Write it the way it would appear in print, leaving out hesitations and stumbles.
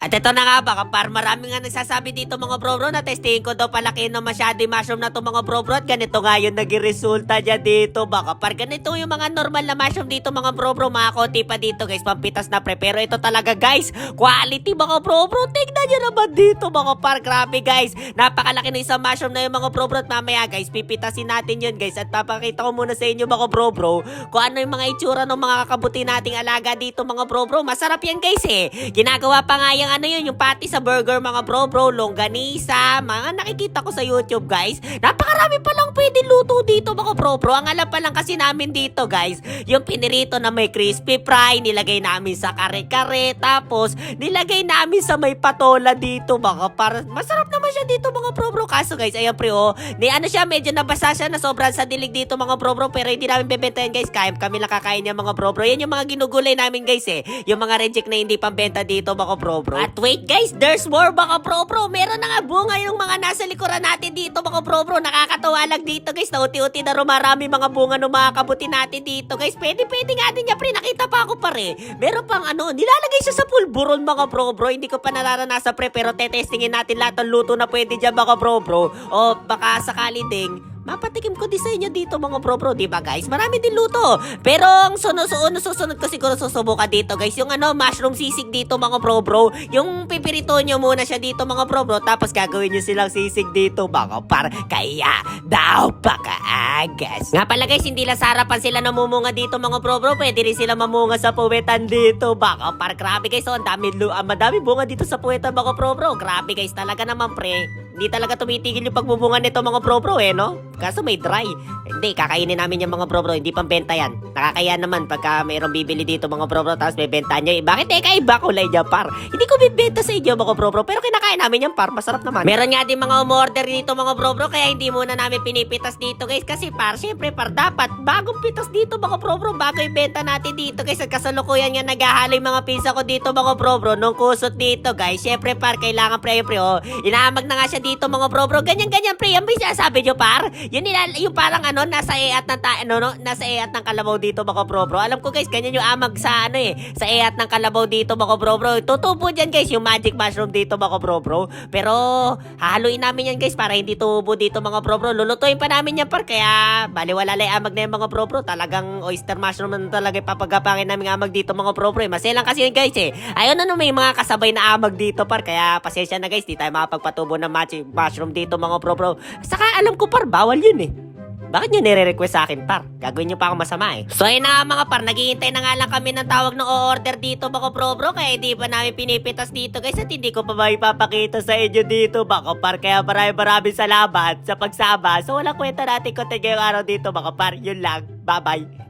At ito na nga ba, kapar, marami nga nagsasabi dito mga bro na testingin ko daw palaki na masyado yung mushroom na to mga bro at ganito nga yung naging resulta niya dito ba kapar. Ganito yung mga normal na mushroom dito mga bro, mga konti pa dito guys, pampitas na pre. Pero ito talaga guys, quality mga bro, tignan nyo naman dito mga par, grabe guys. Napakalaki ng isang mushroom na yung mga bro at mamaya guys, pipitasin natin yun guys. At papakita ko muna sa inyo mga bro kung ano yung mga itsura ng mga kakabuti nating alaga dito mga bro. Masarap yan guys eh. Ginagawa pa nga yung ano yun, yung patty sa burger mga bro, longganisa, mga nakikita ko sa YouTube guys. Napakarami palang pwede luto dito mga bro. Ang alam pa lang kasi namin dito guys, yung pinirito na may crispy fry, nilagay namin sa kare-kare, tapos nilagay namin sa may patola dito mga par. Masarap naman siya dito mga bro. Kaso guys, ayan pre ni ano siya, medyo nabasa siya na sobrang sa dilig dito mga bro, pero hindi namin bebenta yan guys. Kami lang kakain yan mga bro. Yan yung mga ginugulay namin guys eh. Yung mga reject na hindi pambenta dito mga bro. At wait guys, there's more mga bro. Meron na nga bunga yung mga nasa likuran natin dito mga bro. Nakakatawa lang dito guys, na uti-uti na rumarami mga bunga ng mga kabuti natin dito guys. Pwede nga din niya pre, nakita pa ako pare. Meron pang ano, nilalagay siya sa pulburon mga bro. Hindi ko pa nararanasan pre, pero tetestingin natin lahat ng luto na pwede dyan mga bro. O baka sakali ding mapatikim ko din sa inyo dito mga bro, diba guys? Marami din luto. Pero ang susunod ko siguro susubukan dito guys, yung ano, mushroom sisig dito mga bro. Yung pipirito nyo muna siya dito mga bro, tapos gagawin nyo silang sisig dito mga par. Kaya daw pakaagas. Nga pala guys, hindi lang sa harapan sila namumunga dito mga bro, pwede rin sila mamunga sa puwetan dito mga par. Grabe guys, ang madami bunga dito sa puwetan mga bro. Grabe guys, talaga naman pre. Hindi talaga tumitigil yung pagbubunga nito mga bro no? Kaso may dry. Hindi, kakainin namin yung mga bro, hindi pambenta yan. Nakakaya naman pagka mayroong bibili dito mga bro, tapos bebenta nyo. Bakit kakaiba kulay niya par? Hindi ko bibenta sa inyo mga bro, pero kinakain namin yung par, masarap naman. Meron nga din mga umorder dito mga bro, kaya hindi muna namin pinipitas dito guys. Kasi par, syempre par, dapat bagong pitas dito mga bro, bago ibenta natin dito guys. At kasalukuyan nga naghahalo yung mga pinsa ko dito mga bro, nung kusot dito guys. Syempre par, kailangan pre, inaamag na nga siya dito mga bro, ganyan pre, yan ba yung sabi nyo par? Yung parang ano, nasa eat ng kalabaw dito mga bro. Alam ko guys, ganyan yung amag sa ano sa eat ng kalabaw dito mga bro. Tutubo dyan guys, yung magic mushroom dito mga bro. Pero hahaluin namin yan guys para hindi tubo dito mga bro. Lulutuin pa namin yan par, kaya baliwala lang amag na yung mga bro. Talagang oyster mushroom na talaga papagapangin namin amag dito mga bro. Maselang kasi yun guys eh. Ayun ano, may mga kasabay na amag dito par, kaya pasensya na guys, di tayo makapagpatubo ng magic mushroom dito mga bro. Saka alam ko par, bawal yun eh. Bakit nyo nire-request sa akin par? Gagawin nyo pa akong masama eh. So ayun na mga par, naghihintay na nga lang kami ng tawag ng o-order dito mga bro, kaya hindi pa namin pinipitas dito guys, at hindi ko pa maipapakita sa inyo dito mga par. Kaya maraming salamat sa pagsama. So walang kwenta natin content ngayong araw dito mga par. Yun lang. Bye bye.